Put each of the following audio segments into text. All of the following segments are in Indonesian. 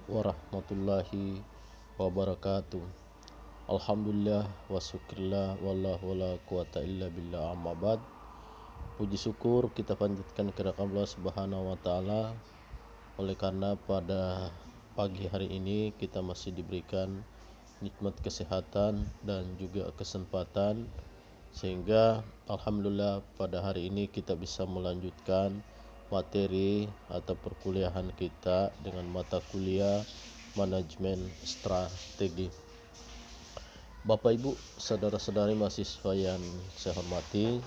warahmatullahi wabarakatuh. Alhamdulillah wa syukurillah wallahu wala quwata illa billah amma ba'd. Puji syukur kita panjatkan kepada Allah Subhanahu wa taala oleh karena pada pagi hari ini kita masih diberikan nikmat kesehatan dan juga kesempatan sehingga alhamdulillah pada hari ini kita bisa melanjutkan materi atau perkuliahan kita dengan mata kuliah manajemen strategi. Bapak Ibu, saudara-saudari mahasiswa yang saya hormati,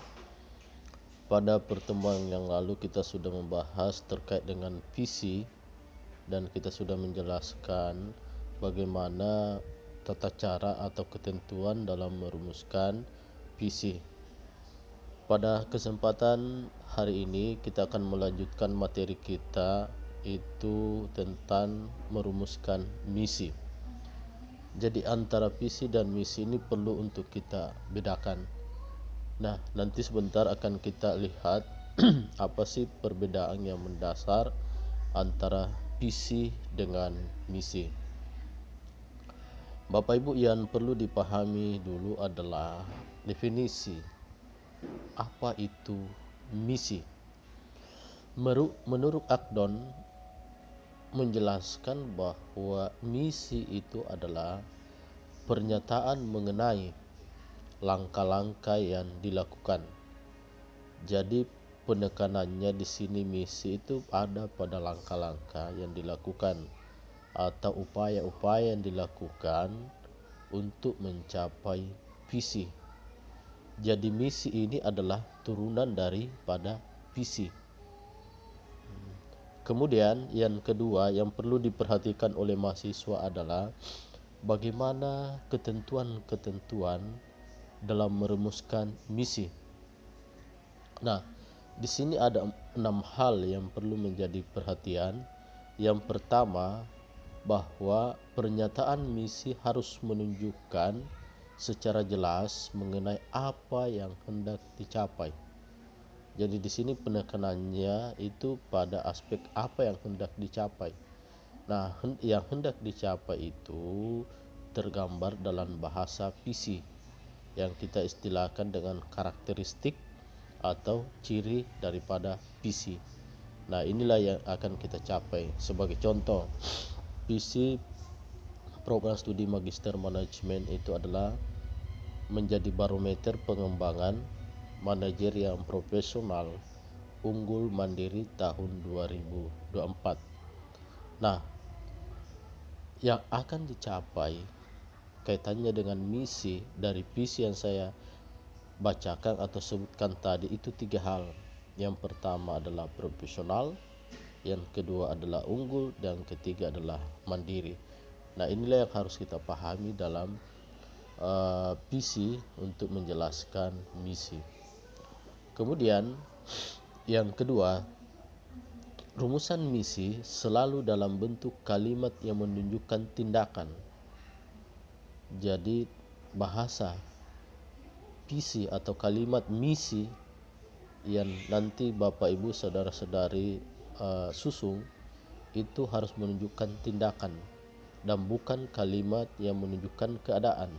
pada pertemuan yang lalu kita sudah membahas terkait dengan visi dan kita sudah menjelaskan bagaimana tata cara atau ketentuan dalam merumuskan visi. Pada kesempatan hari ini kita akan melanjutkan materi kita itu tentang merumuskan misi. Jadi antara visi dan misi ini perlu untuk kita bedakan. Nah, nanti sebentar akan kita lihat apa sih perbedaan yang mendasar antara visi dengan misi. Bapak Ibu, yang perlu dipahami dulu adalah definisi apa itu misi. Menurut Akdon menjelaskan bahwa misi itu adalah pernyataan mengenai langkah-langkah yang dilakukan. Jadi penekanannya di sini misi itu ada pada langkah-langkah yang dilakukan atau upaya-upaya yang dilakukan untuk mencapai visi. Jadi misi ini adalah turunan daripada visi. Kemudian yang kedua yang perlu diperhatikan oleh mahasiswa adalah bagaimana ketentuan-ketentuan dalam merumuskan misi. Nah, di sini ada 6 hal yang perlu menjadi perhatian. Yang pertama, bahwa pernyataan misi harus menunjukkan secara jelas mengenai apa yang hendak dicapai. Jadi di sini penekanannya itu pada aspek apa yang hendak dicapai. Nah, yang hendak dicapai itu tergambar dalam bahasa visi yang kita istilahkan dengan karakteristik atau ciri daripada visi. Nah, inilah yang akan kita capai. Sebagai contoh, visi program studi magister manajemen itu adalah menjadi barometer pengembangan manajer yang profesional unggul mandiri tahun 2024. Nah, yang akan dicapai kaitannya dengan misi dari visi yang saya bacakan atau sebutkan tadi itu 3 hal. Yang pertama adalah profesional, yang kedua adalah unggul, dan ketiga adalah mandiri. Nah, inilah yang harus kita pahami dalam visi untuk menjelaskan misi. Kemudian yang kedua, rumusan misi selalu dalam bentuk kalimat yang menunjukkan tindakan. Jadi bahasa visi atau kalimat misi yang nanti Bapak Ibu saudara-saudari susun itu harus menunjukkan tindakan dan bukan kalimat yang menunjukkan keadaan.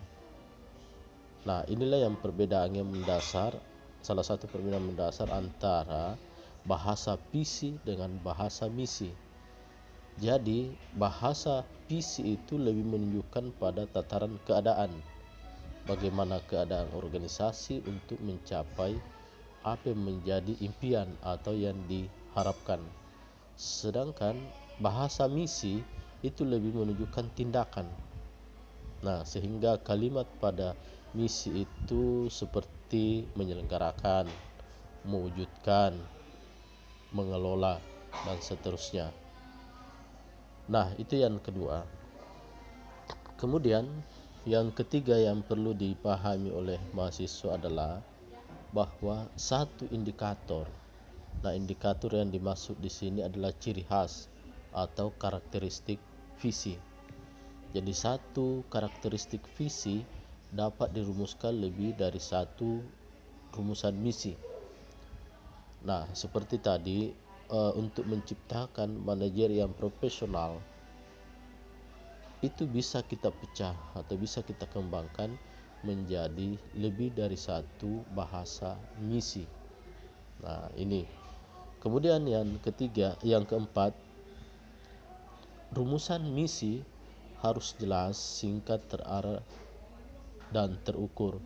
Nah, inilah yang perbedaan yang mendasar, salah satu perbedaan mendasar antara bahasa visi dengan bahasa misi. Jadi bahasa visi itu lebih menunjukkan pada tataran keadaan, bagaimana keadaan organisasi untuk mencapai apa yang menjadi impian atau yang diharapkan. Sedangkan bahasa misi itu lebih menunjukkan tindakan. Nah, sehingga kalimat pada misi itu seperti menyelenggarakan, mewujudkan, mengelola, dan seterusnya. Nah, itu yang kedua. Kemudian yang ketiga yang perlu dipahami oleh mahasiswa adalah bahwa satu indikator. Nah, indikator yang dimaksud di sini adalah ciri khas atau karakteristik visi. Jadi satu karakteristik visi dapat dirumuskan lebih dari satu rumusan misi. Nah, seperti tadi untuk menciptakan manajer yang profesional itu bisa kita pecah atau bisa kita kembangkan menjadi lebih dari satu bahasa misi. Nah, ini. Kemudian yang keempat, rumusan misi harus jelas, singkat, terarah, dan terukur,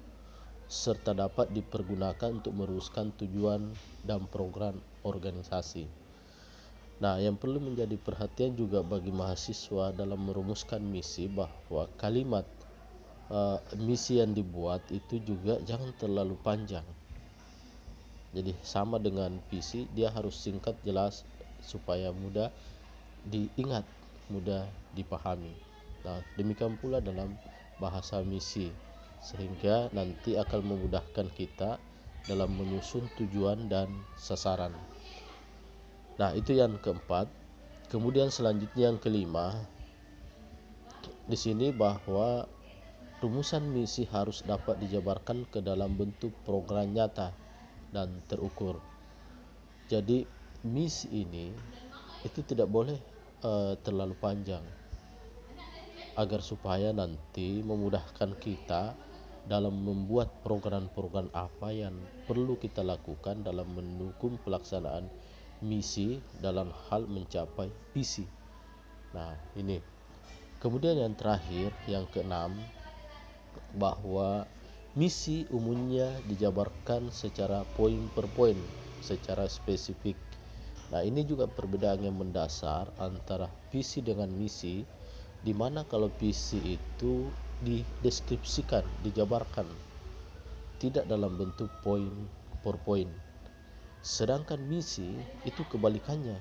serta dapat dipergunakan untuk merumuskan tujuan dan program organisasi. Nah, yang perlu menjadi perhatian juga bagi mahasiswa dalam merumuskan misi bahwa kalimat misi yang dibuat itu juga jangan terlalu panjang. Jadi sama dengan visi, dia harus singkat, jelas, supaya mudah diingat, mudah dipahami. Nah, demikian pula dalam bahasa misi, sehingga nanti akan memudahkan kita dalam menyusun tujuan dan sasaran. Nah, itu yang keempat. Kemudian selanjutnya yang kelima, di sini bahwa rumusan misi harus dapat dijabarkan ke dalam bentuk program nyata dan terukur. Jadi misi ini itu tidak boleh terlalu panjang, agar supaya nanti memudahkan kita dalam membuat program-program apa yang perlu kita lakukan dalam mendukung pelaksanaan misi dalam hal mencapai visi. Nah, ini. Kemudian yang terakhir, yang keenam, bahwa misi umumnya dijabarkan secara poin per poin, secara spesifik. Nah, ini juga perbedaan yang mendasar antara visi dengan misi, di mana kalau visi itu dideskripsikan, dijabarkan, tidak dalam bentuk poin per poin. Sedangkan misi itu kebalikannya.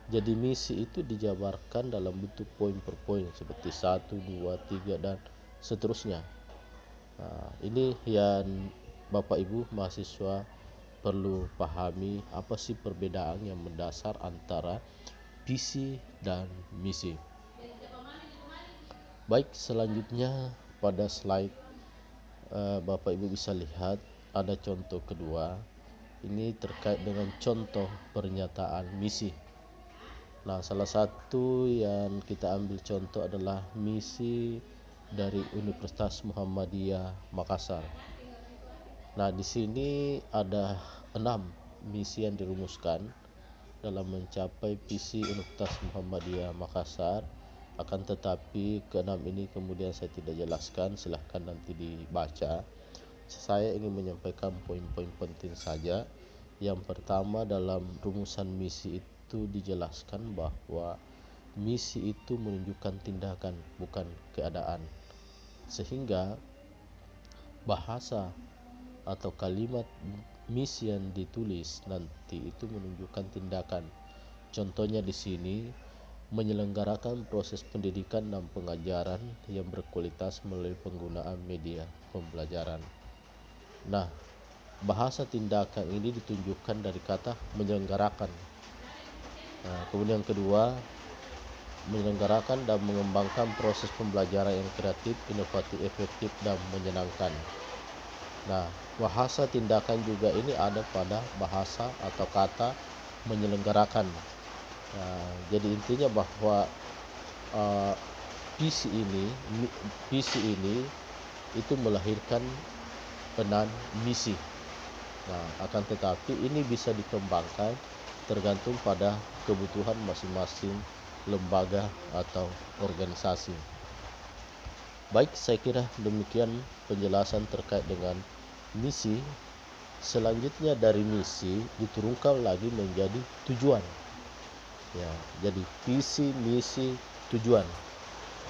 Jadi misi itu dijabarkan dalam bentuk poin per poin, seperti 1, 2, 3, dan seterusnya. Nah, ini yang Bapak Ibu mahasiswa perlu pahami, apa sih perbedaan yang mendasar antara visi dan misi. Baik, selanjutnya pada slide Bapak Ibu bisa lihat ada contoh kedua. Ini terkait dengan contoh pernyataan misi. Nah, salah satu yang kita ambil contoh adalah misi dari Universitas Muhammadiyah Makassar. Nah, di sini ada 6 misi yang dirumuskan dalam mencapai visi Universitas Muhammadiyah Makassar. Akan tetapi ke-6 ini kemudian saya tidak jelaskan, silahkan nanti dibaca. Saya ingin menyampaikan poin-poin penting saja. Yang pertama, dalam rumusan misi itu dijelaskan bahwa misi itu menunjukkan tindakan, bukan keadaan, sehingga bahasa atau kalimat misi yang ditulis nanti itu menunjukkan tindakan. Contohnya di sini, menyelenggarakan proses pendidikan dan pengajaran yang berkualitas melalui penggunaan media pembelajaran. Nah, bahasa tindakan ini ditunjukkan dari kata menyelenggarakan. Nah, kemudian yang kedua, menyelenggarakan dan mengembangkan proses pembelajaran yang kreatif, inovatif, efektif, dan menyenangkan. Nah, bahasa tindakan juga ini ada pada bahasa atau kata menyelenggarakan. Nah, jadi intinya bahwa visi ini itu melahirkan 6 misi. Nah, akan tetapi ini bisa dikembangkan tergantung pada kebutuhan masing-masing lembaga atau organisasi. Baik, saya kira demikian penjelasan terkait dengan misi. Selanjutnya dari misi diturunkan lagi menjadi tujuan. Ya, jadi visi, misi, tujuan.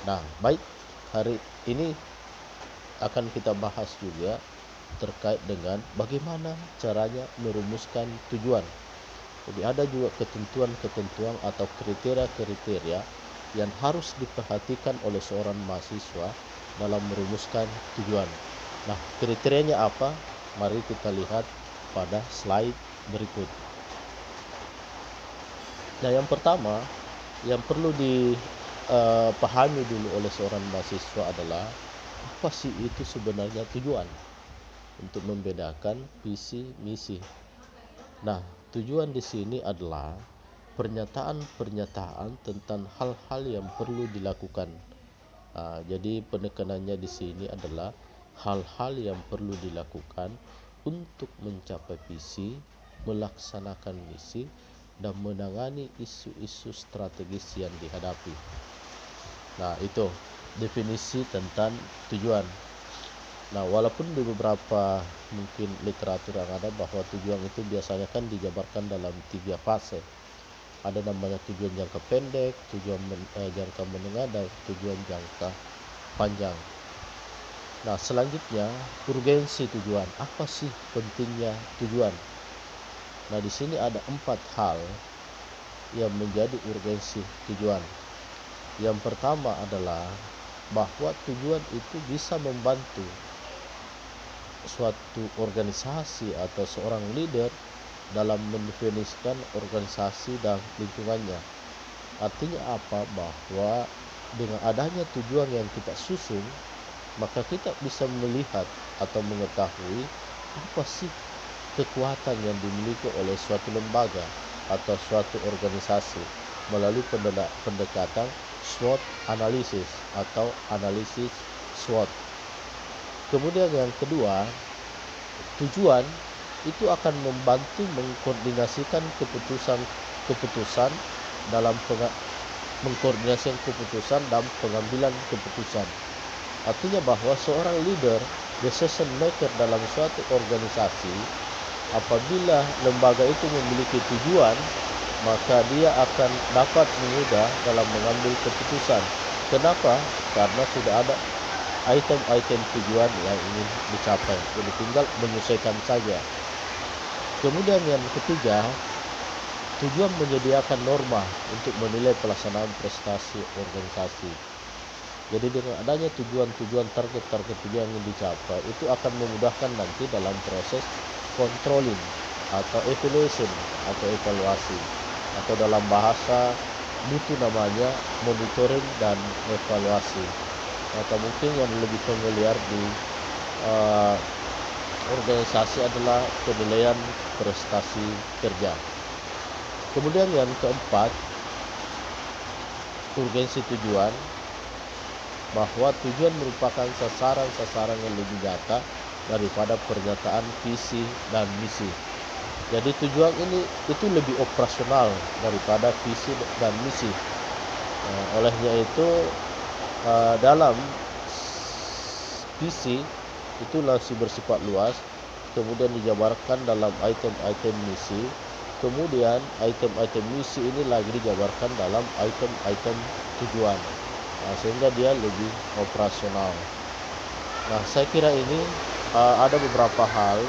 Nah, baik, hari ini akan kita bahas juga terkait dengan bagaimana caranya merumuskan tujuan. Jadi ada juga ketentuan-ketentuan atau kriteria-kriteria yang harus diperhatikan oleh seorang mahasiswa dalam merumuskan tujuan. Nah, kriterianya apa? Mari kita lihat pada slide berikut. Nah, yang pertama yang perlu dipahami dulu oleh seorang mahasiswa adalah apa sih itu sebenarnya tujuan, untuk membedakan visi misi. Nah, tujuan di sini adalah pernyataan-pernyataan tentang hal-hal yang perlu dilakukan Jadi penekanannya di sini adalah hal-hal yang perlu dilakukan untuk mencapai visi, melaksanakan misi, dan menangani isu-isu strategis yang dihadapi. Nah, itu definisi tentang tujuan. Nah, walaupun di beberapa mungkin literatur yang ada bahwa tujuan itu biasanya kan dijabarkan dalam 3 fase. Ada namanya tujuan jangka pendek, tujuan jangka menengah, dan tujuan jangka panjang. Nah, selanjutnya urgensi tujuan. Apa sih pentingnya tujuan? Nah, di sini ada 4 hal yang menjadi urgensi tujuan. Yang pertama adalah bahwa tujuan itu bisa membantu suatu organisasi atau seorang leader dalam mendefinisikan organisasi dan lingkungannya. Artinya apa? Bahwa dengan adanya tujuan yang kita susun, maka kita bisa melihat atau mengetahui apa sih kekuatan yang dimiliki oleh suatu lembaga atau suatu organisasi melalui pendekatan SWOT analisis atau analisis SWOT. Kemudian yang kedua, tujuan itu akan membantu mengkoordinasikan keputusan dalam mengkoordinasikan keputusan dan pengambilan keputusan. Artinya bahwa seorang leader, decision maker dalam suatu organisasi, apabila lembaga itu memiliki tujuan, maka dia akan dapat mudah dalam mengambil keputusan. Kenapa? Karena sudah ada item-item tujuan yang ingin dicapai, jadi tinggal menyesuaikan saja. Kemudian yang ketiga, tujuan menyediakan norma untuk menilai pelaksanaan prestasi organisasi. Jadi dengan adanya tujuan-tujuan target-target tujuan yang dicapai, itu akan memudahkan nanti dalam proses controlling atau evaluation atau evaluasi, atau dalam bahasa butuh namanya monitoring dan evaluasi, atau mungkin yang lebih familiar di organisasi adalah penilaian prestasi kerja. Kemudian yang keempat, urgensi tujuan, bahwa tujuan merupakan sasaran-sasaran yang lebih nyata daripada pernyataan visi dan misi. Jadi tujuan ini itu lebih operasional daripada visi dan misi. Olehnya itu dalam visi itu masih bersifat luas, kemudian dijabarkan dalam item-item misi, kemudian item-item misi ini lagi dijabarkan dalam item-item tujuan, sehingga dia lebih operasional. Nah, saya kira ini ada beberapa hal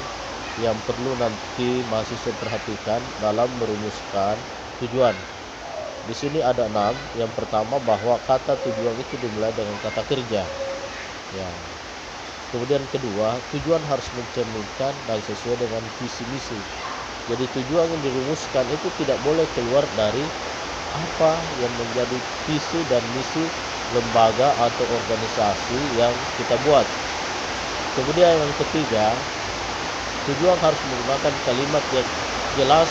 yang perlu nanti mahasiswa perhatikan dalam merumuskan tujuan. Di sini ada 6. Yang pertama, bahwa kata tujuan itu dimulai dengan kata kerja. Ya. Kemudian kedua, tujuan harus mencerminkan dan sesuai dengan visi misi. Jadi tujuan yang dirumuskan itu tidak boleh keluar dari apa yang menjadi visi dan misi lembaga atau organisasi yang kita buat. Kemudian yang ketiga, tujuan harus menggunakan kalimat yang jelas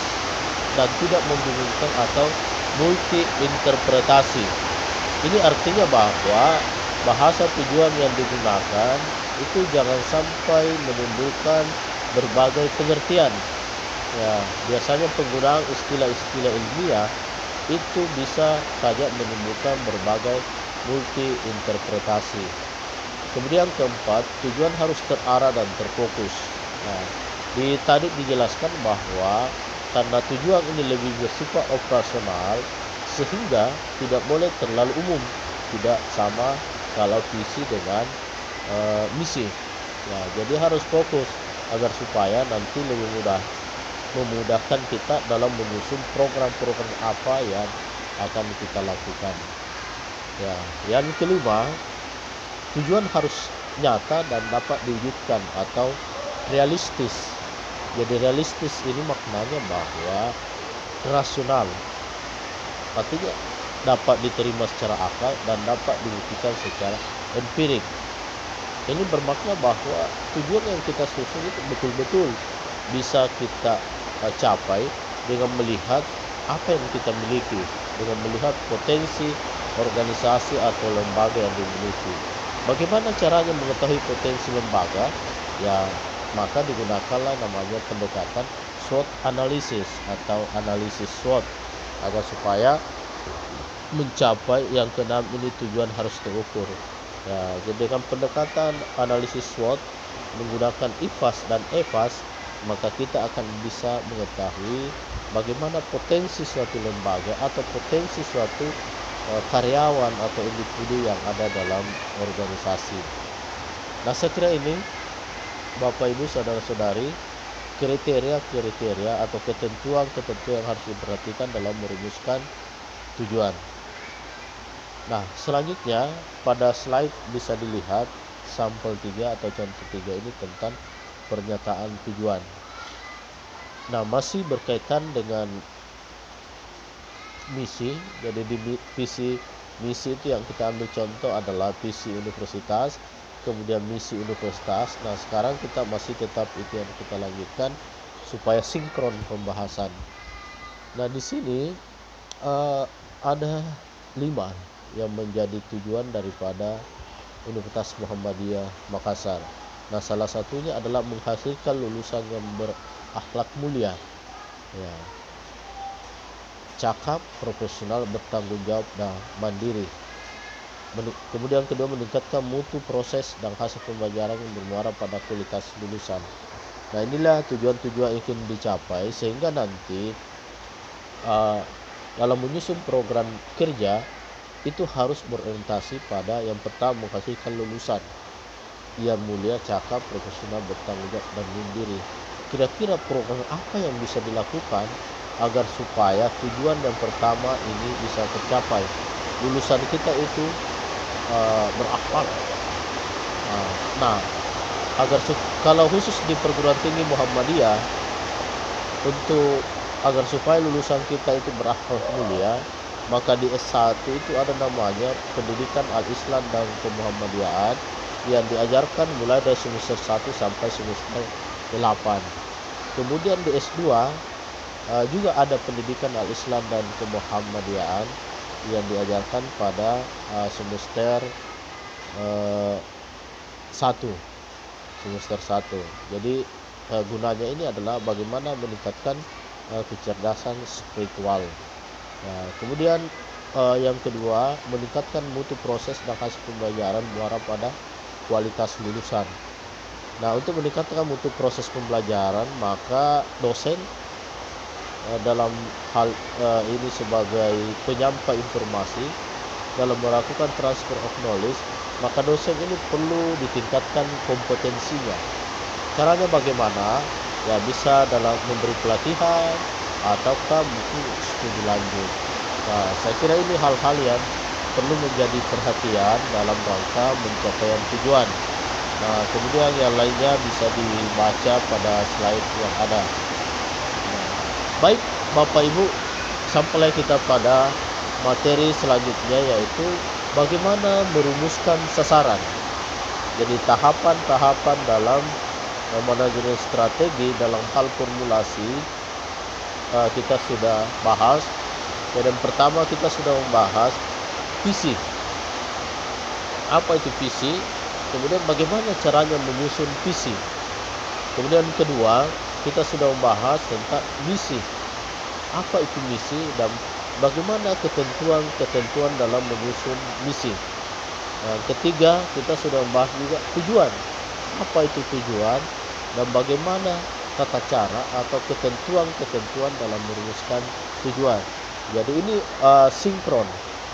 dan tidak membingungkan atau multi interpretasi. Ini artinya bahwa bahasa tujuan yang digunakan itu jangan sampai menimbulkan berbagai pengertian. Ya, biasanya penggunaan istilah-istilah ilmiah itu bisa saja menimbulkan berbagai multi interpretasi. Kemudian keempat, tujuan harus terarah dan terfokus. Nah, tadi dijelaskan bahwa karena tujuan ini lebih bersifat operasional, sehingga tidak boleh terlalu umum, tidak sama kalau visi dengan misi. Nah, jadi harus fokus agar supaya nanti lebih memudahkan kita dalam menyusun program-program apa yang akan kita lakukan. Ya, yang kelima, tujuan harus nyata dan dapat diwujudkan atau realistis. Jadi realistis ini maknanya bahwa rasional, artinya dapat diterima secara akal dan dapat dibuktikan secara empirik. Ini bermakna bahwa tujuan yang kita susun itu betul-betul bisa kita capai dengan melihat apa yang kita miliki, dengan melihat potensi organisasi atau lembaga yang dimiliki. Bagaimana caranya mengetahui potensi lembaga? Ya, maka digunakanlah namanya pendekatan SWOT analysis atau analisis SWOT agar supaya mencapai yang keenam ini tujuan harus terukur. Ya, jadi dengan pendekatan analisis SWOT menggunakan IFAS dan EFAS, maka kita akan bisa mengetahui bagaimana potensi suatu lembaga atau potensi suatu karyawan atau individu yang ada dalam organisasi. Nah, saya kira ini Bapak Ibu saudara-saudari kriteria-kriteria atau ketentuan-ketentuan yang harus diperhatikan dalam merumuskan tujuan. Nah, selanjutnya pada slide bisa dilihat sampel 3 atau contoh 3 ini tentang pernyataan tujuan. Nah, masih berkaitan dengan misi. Jadi di misi itu yang kita ambil contoh adalah visi universitas, kemudian misi universitas. Nah, sekarang kita masih tetap itu yang kita lanjutkan supaya sinkron pembahasan. Nah, di sini ada 5 yang menjadi tujuan daripada Universitas Muhammadiyah Makassar. Nah, salah satunya adalah menghasilkan lulusan yang berakhlak mulia, ya, cakap, profesional, bertanggung jawab, dan mandiri. Kemudian kedua, meningkatkan mutu proses dan hasil pembelajaran yang bermuara pada kualitas lulusan. Nah, inilah tujuan-tujuan yang ingin dicapai sehingga nanti dalam menyusun program kerja itu harus berorientasi pada yang pertama menghasilkan lulusan yang mulia, cakap, profesional, bertanggung jawab, dan mandiri. Kira-kira program apa yang bisa dilakukan agar supaya tujuan yang pertama ini bisa tercapai? Lulusan kita itu berakhlak. Nah, kalau khusus di perguruan tinggi Muhammadiyah, untuk agar supaya lulusan kita itu berakhlak mulia, maka di S1 itu ada namanya pendidikan Al-Islam dan Kemuhammadiyahan yang diajarkan mulai dari semester 1 sampai semester 8. Kemudian di S2 juga ada pendidikan Al-Islam dan Kemuhammadiyahan yang diajarkan pada semester 1. Jadi gunanya ini adalah bagaimana meningkatkan kecerdasan spiritual. Nah, kemudian yang kedua, meningkatkan mutu proses dan hasil pembelajaran muara pada kualitas lulusan. Nah, untuk meningkatkan mutu proses pembelajaran, maka dosen dalam hal ini sebagai penyampai informasi dalam melakukan transfer of knowledge, maka dosen ini perlu ditingkatkan kompetensinya. Caranya bagaimana? Ya, bisa dalam memberi pelatihan ataukah mungkin studi lanjut. Nah, saya kira ini hal-hal yang perlu menjadi perhatian dalam rangka pencapaian tujuan. Nah, kemudian yang lainnya bisa dibaca pada slide yang ada. Nah, baik Bapak Ibu, sampailah kita pada materi selanjutnya, yaitu bagaimana merumuskan sasaran. Jadi tahapan-tahapan dalam manajemen strategi dalam hal formulasi kita sudah bahas. Dan pertama kita sudah membahas visi. Apa itu visi? Kemudian bagaimana caranya menyusun visi. Kemudian kedua kita sudah membahas tentang misi. Apa itu misi dan bagaimana ketentuan-ketentuan dalam menyusun misi. Ketiga kita sudah membahas juga tujuan. Apa itu tujuan dan bagaimana tata cara atau ketentuan-ketentuan dalam merumuskan tujuan. Jadi ini sinkron.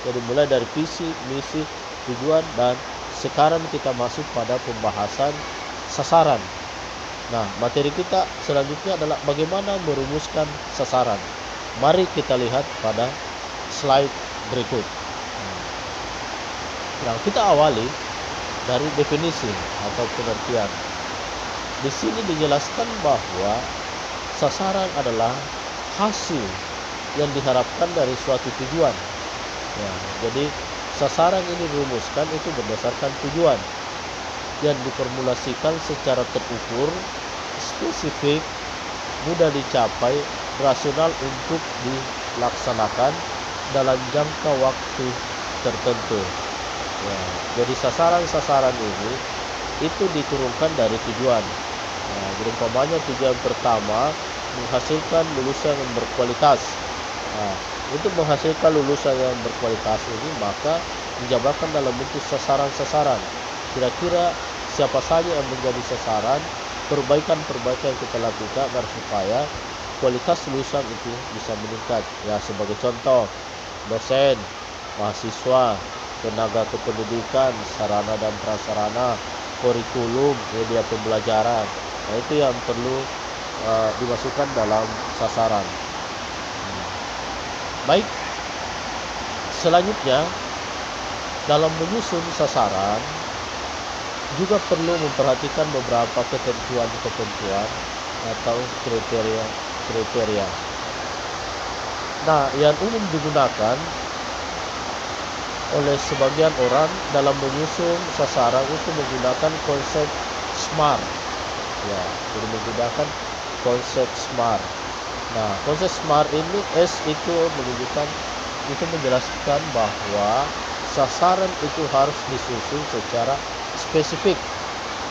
Jadi mulai dari visi, misi, tujuan, dan sekarang kita masuk pada pembahasan sasaran. Nah, materi kita selanjutnya adalah bagaimana merumuskan sasaran. Mari kita lihat pada slide berikut. Nah, kita awali dari definisi atau pengertian. Di sini dijelaskan bahwa sasaran adalah hasil yang diharapkan dari suatu tujuan. Ya, jadi sasaran ini dirumuskan itu berdasarkan tujuan yang diformulasikan secara terukur, spesifik, mudah dicapai, rasional untuk dilaksanakan dalam jangka waktu tertentu. Ya, jadi sasaran-sasaran ini itu diturunkan dari tujuan. Nah, jadi umpamanya tujuan pertama menghasilkan lulusan yang berkualitas. Nah, untuk menghasilkan lulusan yang berkualitas ini maka dijabarkan dalam bentuk sasaran-sasaran. Kira-kira siapa saja yang menjadi sasaran, perbaikan-perbaikan yang kita lakukan agar supaya kualitas lulusan itu bisa meningkat. Ya, sebagai contoh, dosen, mahasiswa, tenaga kependidikan, sarana dan prasarana, kurikulum, media pembelajaran. Nah, itu yang perlu dimasukkan dalam sasaran. Baik, selanjutnya dalam menyusun sasaran juga perlu memperhatikan beberapa ketentuan-ketentuan atau kriteria. Nah, yang umum digunakan oleh sebagian orang dalam menyusun sasaran itu menggunakan konsep SMART. Ya, jadi menggunakan konsep SMART. Nah, konsep SMART ini, S itu menunjukkan, itu menjelaskan bahwa sasaran itu harus disusun secara spesifik.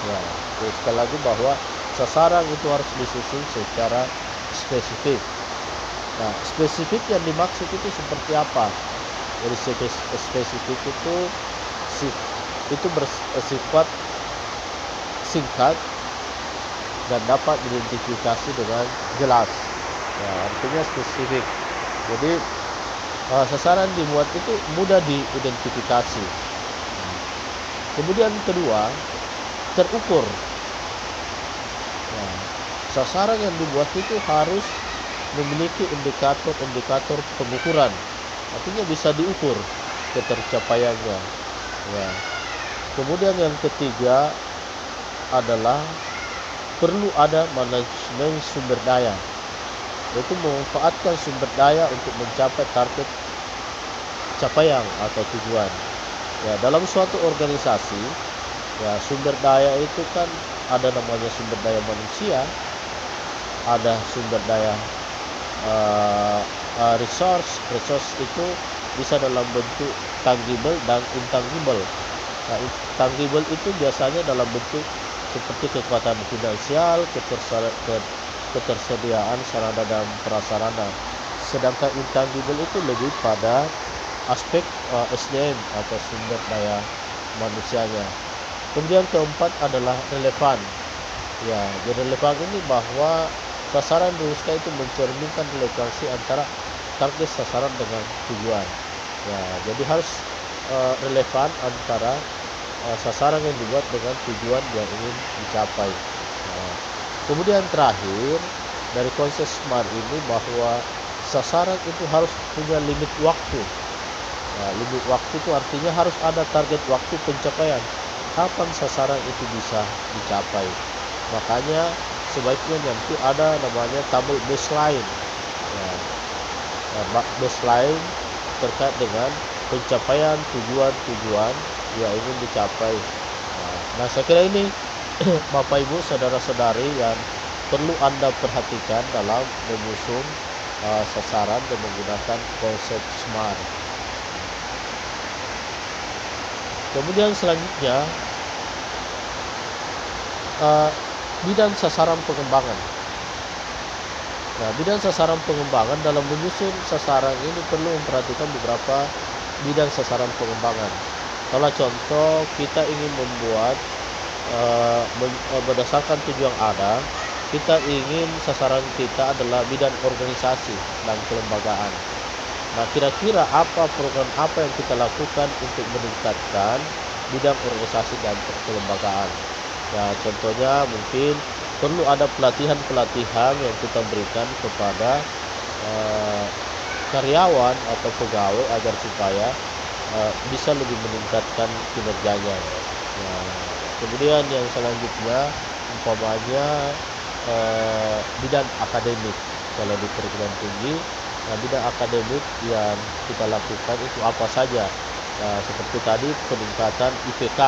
Ya, jadi sekali lagi bahwa sasaran itu harus disusun secara spesifik. Nah, spesifik yang dimaksud itu seperti apa? Jadi spesifik itu bersifat singkat dan dapat diidentifikasi dengan jelas. Ya, artinya spesifik. Jadi sasaran dibuat itu mudah diidentifikasi. Kemudian kedua, terukur. Nah, sasaran yang dibuat itu harus memiliki indikator-indikator pengukuran. Artinya bisa diukur ketercapaiannya. Ya. Kemudian yang ketiga adalah perlu ada manajemen sumber daya, yaitu memanfaatkan sumber daya untuk mencapai target capaian atau tujuan. Ya, dalam suatu organisasi, ya sumber daya itu kan ada namanya sumber daya manusia, ada sumber daya resource itu bisa dalam bentuk tangible dan intangible. Nah, tangible itu biasanya dalam bentuk seperti kekuatan finansial, ketersediaan sarana dan prasarana. Sedangkan intangible itu lebih pada aspek SDM atau sumber daya manusianya. Kemudian keempat adalah relevan. Ya, jadi relevan ini bahwa sasaran dirumuskan itu mencerminkan relevansi antara target sasaran dengan tujuan. Ya, jadi harus relevan antara sasaran yang dibuat dengan tujuan yang ingin dicapai. Nah, kemudian terakhir dari konsep SMART ini bahwa sasaran itu harus punya limit waktu. Nah, limit waktu itu artinya harus ada target waktu pencapaian. Kapan sasaran itu bisa dicapai? Makanya sebaiknya nanti ada namanya tabel baseline. Ya, baseline terkait dengan pencapaian tujuan-tujuan yang ingin dicapai. Nah, saya kira ini Bapak Ibu, saudara-saudari yang perlu Anda perhatikan dalam menyusun sasaran dan menggunakan konsep SMART. Kemudian selanjutnya bidang sasaran pengembangan. Nah, bidang sasaran pengembangan dalam menyusun sasaran ini perlu memperhatikan beberapa bidang sasaran pengembangan. Kalau contoh kita ingin membuat berdasarkan tujuan ada, kita ingin sasaran kita adalah bidang organisasi dan kelembagaan. Nah, kira-kira apa program apa yang kita lakukan untuk meningkatkan bidang organisasi dan kelembagaan? Ya, contohnya mungkin perlu ada pelatihan-pelatihan yang kita berikan kepada karyawan atau pegawai agar supaya bisa lebih meningkatkan kinerjanya. Nah, kemudian yang selanjutnya umpamanya bidang akademik. Kalau di perguruan tinggi, nah, bidang akademik yang kita lakukan itu apa saja? Nah, seperti tadi peningkatan IPK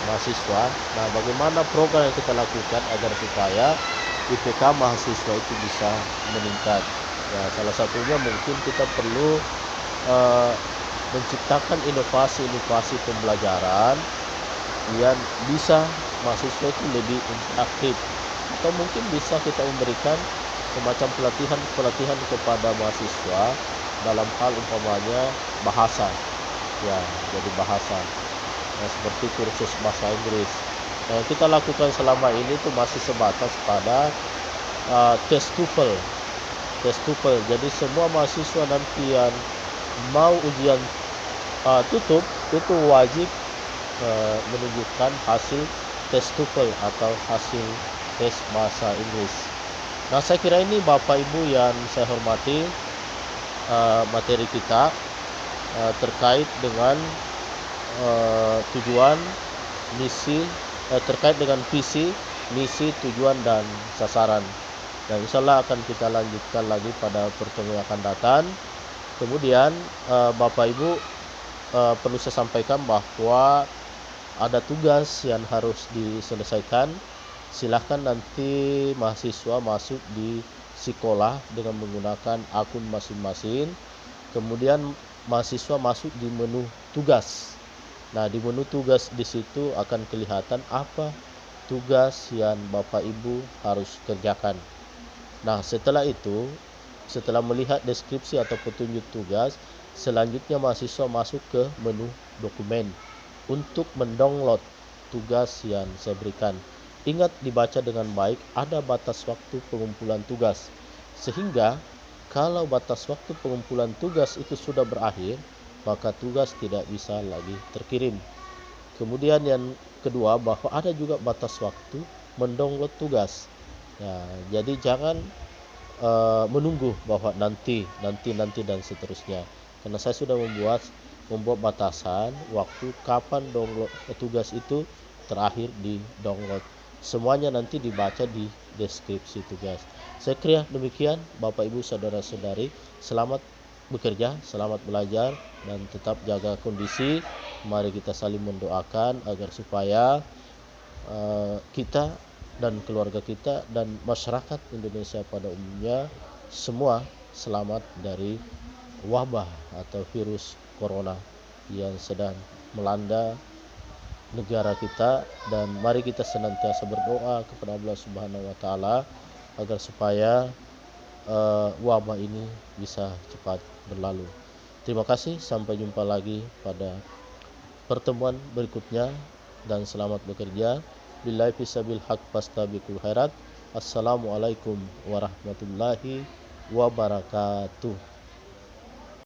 mahasiswa. Nah, bagaimana program yang kita lakukan agar supaya IPK mahasiswa itu bisa meningkat? Ya, salah satunya mungkin kita perlu menciptakan inovasi-inovasi pembelajaran yang bisa mahasiswa itu lebih interaktif, atau mungkin bisa kita memberikan semacam pelatihan kepada mahasiswa dalam hal umpamanya bahasa, ya, jadi bahasa, seperti kursus bahasa Inggris. Kita lakukan selama ini tuh masih sebatas pada tes TOEFL. Jadi semua mahasiswa nanti yang mau ujian tutup itu wajib menunjukkan hasil tes TOEFL atau hasil tes bahasa Inggris. Nah, saya kira ini Bapak Ibu yang saya hormati, materi kita terkait dengan tujuan, misi, terkait dengan visi, misi, tujuan, dan sasaran. Dan insya Allah akan kita lanjutkan lagi pada pertemuan yang akan datang. Kemudian Bapak Ibu, perlu saya sampaikan bahwa ada tugas yang harus diselesaikan. Silahkan nanti mahasiswa masuk di sekolah dengan menggunakan akun masing-masing. Kemudian mahasiswa masuk di menu tugas. Nah, di menu tugas di situ akan kelihatan apa tugas yang Bapak Ibu harus kerjakan. Nah, setelah itu, setelah melihat deskripsi atau petunjuk tugas, selanjutnya mahasiswa masuk ke menu dokumen untuk mendownload tugas yang saya berikan. Ingat dibaca dengan baik, ada batas waktu pengumpulan tugas. Sehingga kalau batas waktu pengumpulan tugas itu sudah berakhir, maka tugas tidak bisa lagi terkirim. Kemudian yang kedua, bahwa ada juga batas waktu mendownload tugas. Ya, jadi jangan menunggu bahwa nanti dan seterusnya. Karena saya sudah membuat batasan waktu kapan download tugas itu terakhir di download. Semuanya nanti dibaca di deskripsi tugas. Saya kira demikian Bapak Ibu saudara-saudari. Selamat bekerja, selamat belajar, dan tetap jaga kondisi. Mari kita saling mendoakan agar supaya kita dan keluarga kita dan masyarakat Indonesia pada umumnya semua selamat dari wabah atau virus corona yang sedang melanda negara kita. Dan mari kita senantiasa berdoa kepada Allah Subhanahu wa taala agar supaya wabah ini bisa cepat berlalu. Terima kasih, sampai jumpa lagi pada pertemuan berikutnya, dan selamat bekerja. Billahi fisabil haq fastabiqul khairat. Assalamualaikum warahmatullahi wabarakatuh.